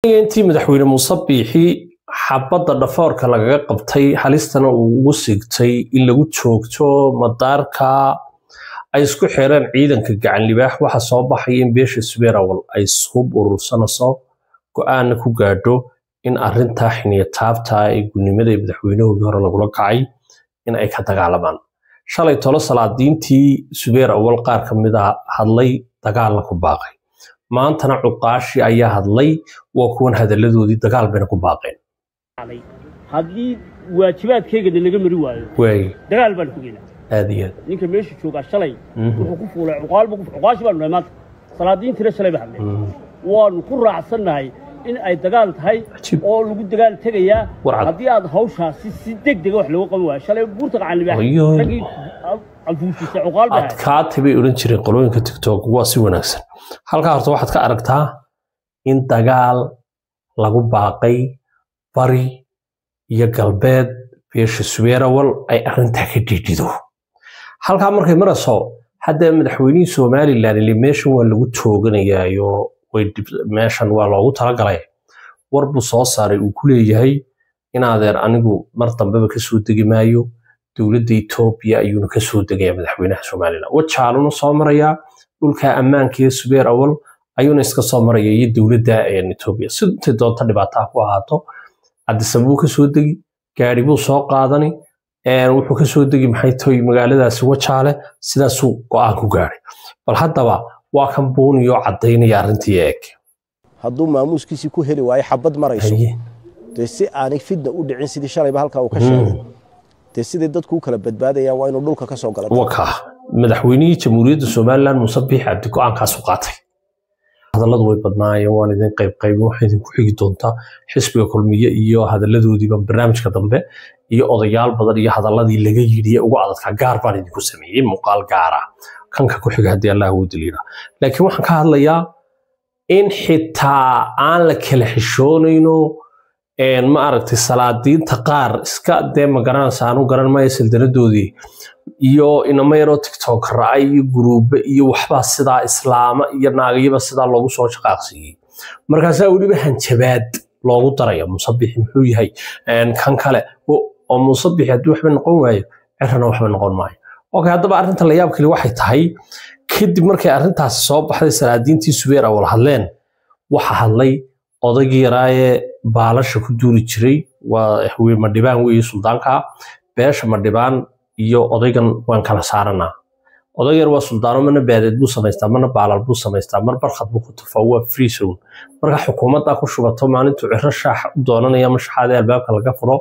intii madaxweyne Muuse Biixi xabadda dhafoorka lagaga qabtay halistana uu ugu sigtay in lagu joogto madaarka ay isku xireen ciidanka gacan libaax waxa soo baxay in beesha Subeerawal ay sub urursanayso go'aan ku gaadho in arinta xiniya taabta ay gudnimada madaxweynuhu hore lagu kacay in ay ka dagaalamaan shalay tolo salaadiintii Subeerawal qaar kamid ah hadlay dagaal ku baaqay maantana cuqaashi ayaa hadlay waa kuwan hadaladoodii dagaal bayna ku baaqeen haddii waajibaadkayga laga mari waayo dagaal baan ku geynaa aadiya ninka meesha jooga shalay wuxuu ku fuulay cuqaashi baan nahay maanta salaadiintii shalay baa hadlay waan ku raacsanahay in ay dagaal tahay oo lagu dagaal tagayaa haddii aad hawshaasi si degdeg wax looga qaban waayo shalay buurta gacan libaax ragii alfuushisa cuqaal baa adkaatay oran jiray qolooyinka TikTok waa si wanaagsan halka horta waxaad ka aragtaa in dagaal lagu baaqay bari iyo galbeed beesha Subeerawal ay arinta ka dhidido halka markay marayso hadda madaxweynaha Soomaaliland li meeshan waa lagu tooganayaayo way meeshan waa loogu talagalay warbu soo saaray uu ku leeyahay in adeer anigu mar dambe ka soo degi maayo dawladda Itoobiya ayuu ka soo degay madaxweynaha Soomaaliland wajaaluna soo maraya dhulka ammaanka ee Subeerawal ayuuna iska soo maraya iyo dawladda Itoobiya sidoo doonta dhibaato ku ahaato Addis Ababa ka soo degi gaari buu soo qaadani wuxuu ka soo degi maxay tahay magaaladaasi wajaale sidaas uu go'aan ku gaaray bal haddaba waa kan booniyo cadeynaya arintii eeg hadduu maamuuskiisii ku heli waayo xabad marayso si aanay fidna u dhicin sidii shalayba halka uu ka sheegay sidii dadku kala badbaadayaan waa inuu dhulka ka soo galo waka madaxweynihii jamhuuriyadda Soomaaliland Muuse Biixi Cabdi go'aankaas u qaatay hadalladu way badnaayeen waan idin qayb waxay idin ku xigi doontaa xisbiga kulmiye iyo hadaladoodiiba barnaamijka dambe iyo odayaal badan iyo hadaladii laga yidhi ugu adadka gaar baan idinku sameeyay muuqaal gaar ah kanka ku xiga hadii Allah uu diliina laakiin waxaan ka hadlayaa in xitaa aan la kala xishoonayno ma aragtay salaadiinta qaar iska ma garanaysaanu garan maayo sildanadoodii iyo inamayro TikTok raay group iyo waxba sida islaama iyo naagayba sida loogu soo shaqaaqsiyay markaas waliba hanjabaad loogu daray Muuse Biixi muxuu yahay kan kale oo Muuse Biixi haduu waxba noqon waayo cirana waxba noqon maayo okay haddaba arinta la yaab kale waxay tahay kadib markay arintaas soo baxday salaadiintii Subeerawal hadleen waxa hadlay odaygii raaye baalasha ku duuli jiray waa xaween madhibaan weey suldaanka beesha madhibaan iyo odaygan waan kala saaranaa odaygar waa suldaano mana baadeed buu samaystaa mana baalal buu samaystaa mar barxad buu ku tafawaa free zone marka xukuumadda ku shubato maalintu cirro shaax u doonanaya mashaxaade albaabka laga furo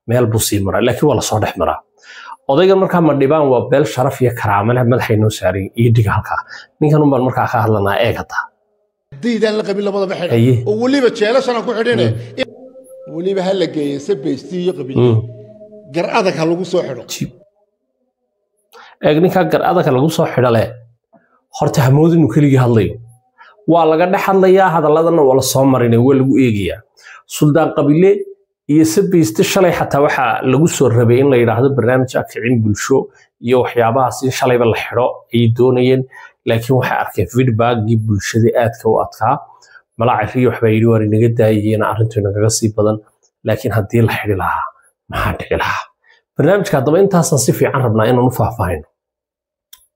meel buu sii maraa laakiin waa la soo dhex maraa odaygan marka madhibaan waa beel sharaf iyo karaamo leh madaxay noo saaray iyo dhiga halka ninkan u baan marka ka hadlanaa eegata diidan la qabil labada baxay oo waliba jeelashana ku xidhine waliba hal la geeyay sabeystii iyo qabil gar'ada ka lagu soo xidho eegninka gar'ada ka lagu soo xidhale horta hamoodin uu kaliya hadlayo waa laga dhaxlayaa hadaladana wala soo marinay waa lagu eegayaa suldaan qabile iyo sabeystii shalay xataa waxa lagu soo rabay in la yiraahdo barnaamij akicin bulsho iyo waxyaabahaas in shalayba la xidho ay doonayeen laakiin waxa arkay feedback-gii bulshada aadka u adkaa malaaciri waxba yiri war inaga daayeen arintu inaga sii badan laakiin hadii la xidhi lahaa maxaa dhici lahaa barnaamijka hadaba intaasan si fiican rabnaa inaan u faahfaahino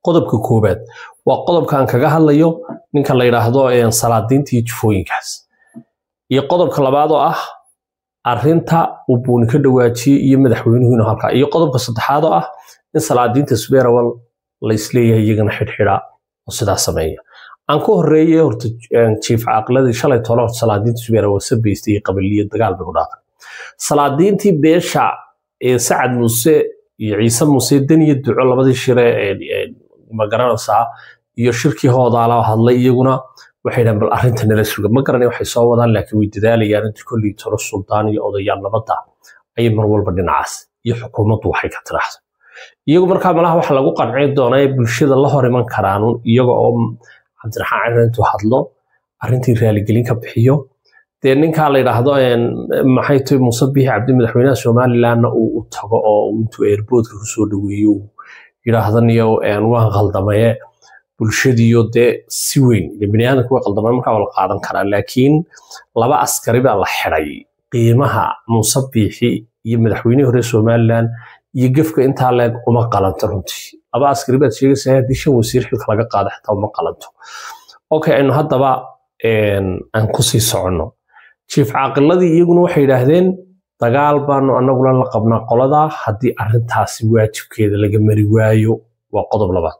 qodobka koobaad waa qodobka aan kaga hadlayo ninka la yiraahdo salaadiintii jufooyinkaas iyo qodobka labaad oo ah arinta uu buuni ka dhawaajiyay iyo madaxweynuhu halka iyo qodobka saddexaad oo ah in salaadiinta Subeerawal la isleeyahay iyagana xidhxidha oo sidaa sameeya aan ku horeeyay horta chief aqladii shalay tolo salaadiinta Subeerawal sabeystay qabiliyad dagaal bay u dhaaqay salaadiintii beesha Sacad Muuse iyo Ciise Muuse daniya duco labadii shire ma garanaysaa iyo shirkii hoodaala hadlay iyaguna waxay dhahan bal arinta nala suga ma garanay waxay soo wadaan laakiin way dadaalayaan inta kulli toro suldaan iyo odayaal nabada ay mar walba dhinacaas iyo xukuumaddu waxay ka tiraahdo iyagu markaa malaha waxa lagu qancin doonaa bulshada la hor iman karaan iyaga oo Cabdiraxmaan Ciidantu hadlo arintii raali gelin ka bixiyo ninka la yiraahdo maxay tahay Muuse Biixi Cabdi madaxweynaha Soomaaliland uu tago oo intuu airport-ka ku soo dhaweeyo yiraahdaniyo waan qaldamay bulshadiyo dee si weyn bini'aadamku way qaldamaan markaa wala qaadan karaa laakiin laba askari baa la xidhay qiimaha Muuse Biixi iyo madaxweynihii hore Somaliland iyo gafka intaa leeg uma qalanto runtii laba askari baad sheegaysaa haddii 5 wasiir xilka laga qaado xitaa uma qalanto okay aynu haddaba aan ku sii soconno chief caaqiladii iyaguna waxay yiraahdeen dagaal baanu annaguna la qabnaa qolada haddii arrintaasi waajibkeeda laga mari waayo waa qodob labaad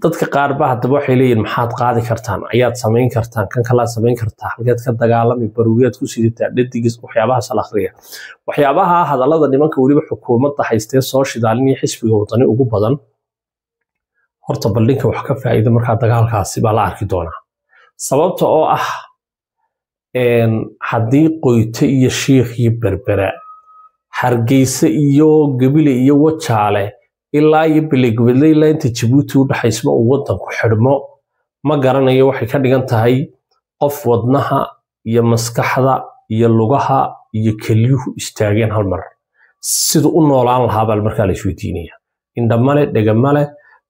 dadka qaar ba haddaba waxay leeyihiin maxaad qaadi kartaan ayaad samayn kartaan kan kala samayn kartaa halkeed ka dagaalami baruuriyaad ku sidataa dhadigis waxyaabahaas la akhriya waxyaabaha hadallada nimanka waliba xukuumadda haystee soo shidaalinaya xisbiga wadani ugu badan horta baldinka wax ka faa'iido markaa dagaalkaasi baa la arki doonaa sababta oo ah haddii qoyte iyo shiikh iyo berbera hargeysa iyo gabile iyo wajaale ilaa iyo biligwedle ilaa inta Djibouti u dhaxaysmo uu wadanku xidhmo ma garanayo waxay ka dhigan tahay qof wadnaha iyo maskaxda iyo lugaha iyo keliyuhu istaageen hal mar sida u noolaan lahaa bal markaa la isweydiinaya indhamale dhagamale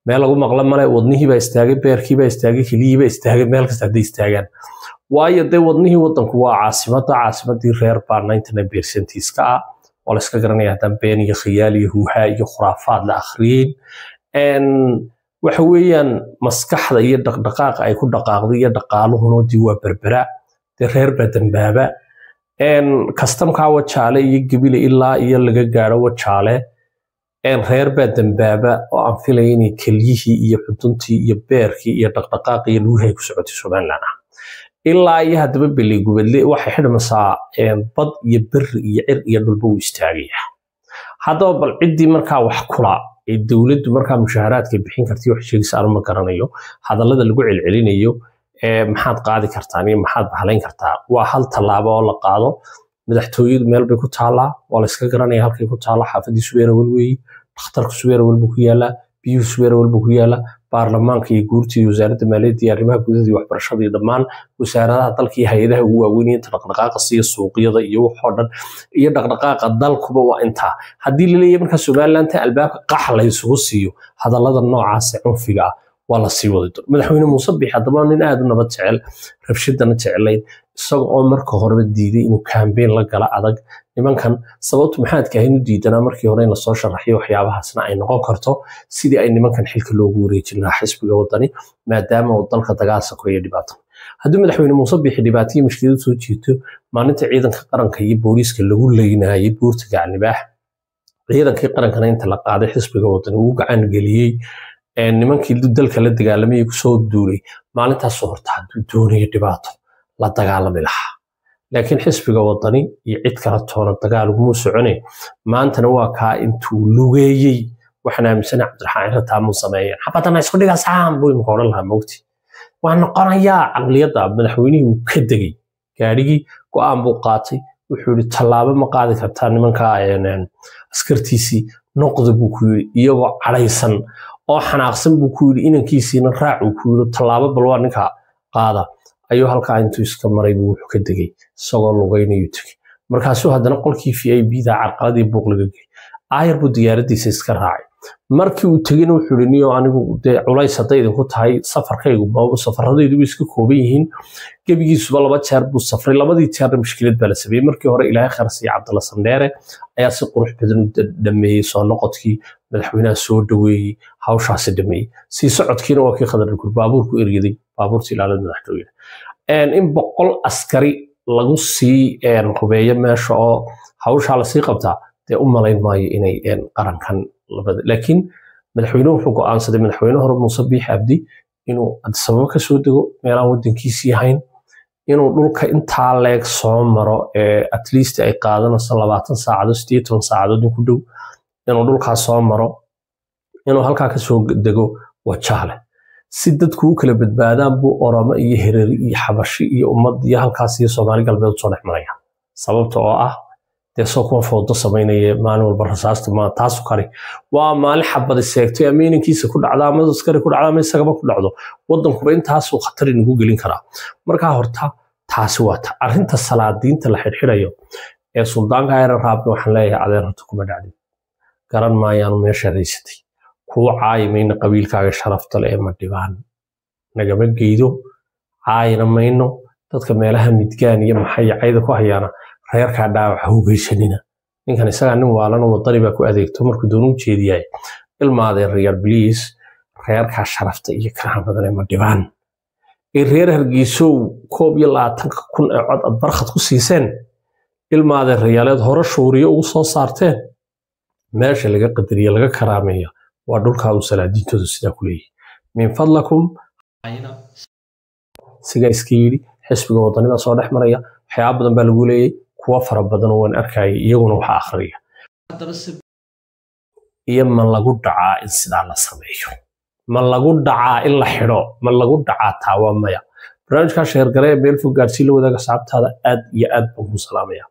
meel lagu maqla male wadnihii baa istaagay beerkii baa istaagay keliyihii baa istaagay meel kasta hadday istaagaan waayo dee wadnihii wadanku waa caasimadii reer baa 99% iska ah oo la iska garanaya haddaan been iyo khiyaal iyo huuhaa iyo khuraafaad la akhriyeen waxa weeyaan maskaxda iyo dhaqdhaqaaqa ay ku dhaqaaqday iyo dhaqaaluhuna waa berbera dee reer baa dambaaba kastamkaa wajaale iyo gabile ilaa iyo laga gaaro wajaale reer baa dambaaba oo aan filaya inay kelyihii iyo xuduntii iyo beerkii iyo dhaqdhaqaaqii iyo lugahay ku socotay Somaliland ilaa iyo haddaba biligwedle waxay xidhmaysaa bad iyo berri iyo cir iyo dhulba u istaagaya haddaba bal ciddii markaa wax kula ee dawladdu markaa mushaaraadka bixin kartay wax sheegaysa aan ma garanayo hadallada lagu celcelinayo maxaad qaadi kartaan iyo maxaad bahalayn kartaa waa hal tallaabo oo la qaado madaxtooyadu meel bay ku taalaa waa la iska garanaya halkay ku taala xaafadii Suweera walweey dhakhtarka Suweera walba ku yaala biyuhu Suweera walba ku yaala baarlamaanka iyo guurtii iyo wasaaradda maaliyadda iyo arrimaha gudaha iyo waxbarashada iyo dhammaan wasaaradaha dalka iyo hay'adaha ugu waaweyn inta dhaqdhaqaaqa siya suuqyada iyo wax oo dhan iyo dhaqdhaqaaqa dalkuba waa intaa haddii la leeyahay marka Somaliland albaabka qax la isugu siiyo hadallada noocaas cunfiga waa la sii wadi doonaa madaxweyne Muuse Biixi haddaba nin aad u nabad jecel rabshadana jecelayn isagoo marka hore diiday inuu campaign la gala adag nimankan sababtu maxaad ka hayn diidana markii hore in la soo sharaxiyo waxyaabahaasna ay noqon karto sidii ay nimankan xilka loogu wareejin lahaa xisbiga wadani maadaama uu dalka dagaalka ku yeedhi dhibaato haddii madaxweyne Muuse Biixi dhibaato iyo mushkilad soo jiito maalinta ciidanka qaranka iyo booliiska lagu leeynaayay buurta Gacnibaax ciidankii qarankana inta la qaaday xisbiga wadani uu gacan geliyay nimankii dalka la dagaalamay ku soo duulay maalintaas soo horta hadduu doonayo dhibaato la dagaalami lahaa laakiin xisbiga wadani iyo cid kala toona dagaal ugu soconay maantana waa ka intuu lugeeyay waxaan aaminsanahay Cabdiraxmaan Cirata mu sameeyay xabadana isku dhiga saam buu imka oran lahaa moogti waan noqonayaa aqliyada madaxweynuhu ka dagay gaarigii go'aan buu qaatay wuxuu yiri tallaabo ma qaadi kartaa nimanka askartiisii noqdo buu ku yiri iyagoo cadhaysan oo xanaaqsan buu ku yiri inankiisina raac uu ku yiri tallaabo bal waa ninka qaada ayuu halka intuu iska maray buu wuxuu ka dagay isagoo lugaynayo tagay markaasuu haddana qolkii VIP-da carqaladii buuq laga galay aayar buu diyaaradiisa iska raacay markii uu tagayna wuxuu yiri niyo anigu culays haday idinku tahay safarkaygu safaradaydu iska kooban yihiin gabigiisuba 2 jeer buu safray labadii jeer mushkilad baa la sameeyay markii hore Ilaahay kharsiy Cabdalla Sandheere ayaa si qurux badan u dhameeyay soo noqodkii madaxweynaha soo dhaweeyay hawshaasi dhameeyay si socodkiina waa kii khadar baabuurku eryaday baabuurtii ilaalada madaxtooyada in 100 askari lagu sii qubeeyo meesha oo hawsha la sii qabtaa dee u malayn maayo inay qarankan labada laakiin madaxweynuhu wuxuu go'aansaday madaxweynaha hore Muuse Biixi Cabdi inuu sabab ka soo dago meelaha wadankiisa yahayn inuu dhulka intaa leeg soo maro at least ay qaadanayso 20 saacadood 18 saacadood ku dhow inuu dhulka soo maro inuu halka ka soo dago wajaale si dadku u kala badbaadaan buu Oromo iyo Hireeri iyo Xabashi iyo ummad iyo halkaas iyo Soomaali galbeed soo dhexmaraya sababta oo ah soo kuwa foodo sameynaya maalin walba rasaasta ma taas kari waa maalin xabad seegtay ameenkiisa ku dhacda ama askari ku dhacda ama isagaba ku dhacdo wadanku intaas uu khatar inuu gelin karaa marka horta taasi waa arinta salaadiinta la xirxirayo ee suldaanka ay raab waxaan leeyahay adeerta kuma dhacday garan maayaan meesha reysatay كو عايمين قبيل كاغ شرفت لأما ديبان نجمع جيدو عاينا مينو dadka meelaha midgaan iyo maxay cayda ku hayaan reerka dhaawac u geysanina ninkan isaga nin waalan oo wadani ba ku adeegto markuu doon u jeediyay ilmaade reer please reerka sharafta iyo karaamada ma dhibaan ee reer Hargeysa koob iyo 20,000 ee cod ad barxad ku siiseen ilmaade reeyaleed hore shuuriyo ugu soo saarteen meesha laga qadariyo laga karaameeyo waa dhulka uu salaadiintooda sida ku leeyahay min fadlakum ayna siga iskiiri xisbiga wadanida soo dhex maraya waxyaabo badan baa lagu leeyay kuwa fara badan oo aan arkay iyaguna waxa akhriya iyo ma lagu dhacaa in sidaa la sameeyo ma lagu dhacaa in la xidho ma lagu dhacaa taawamaya barnaamijka sheer gareey meel fog gaarsiin la wadaaga saabtaada aad iyo aad baan ku salaamaya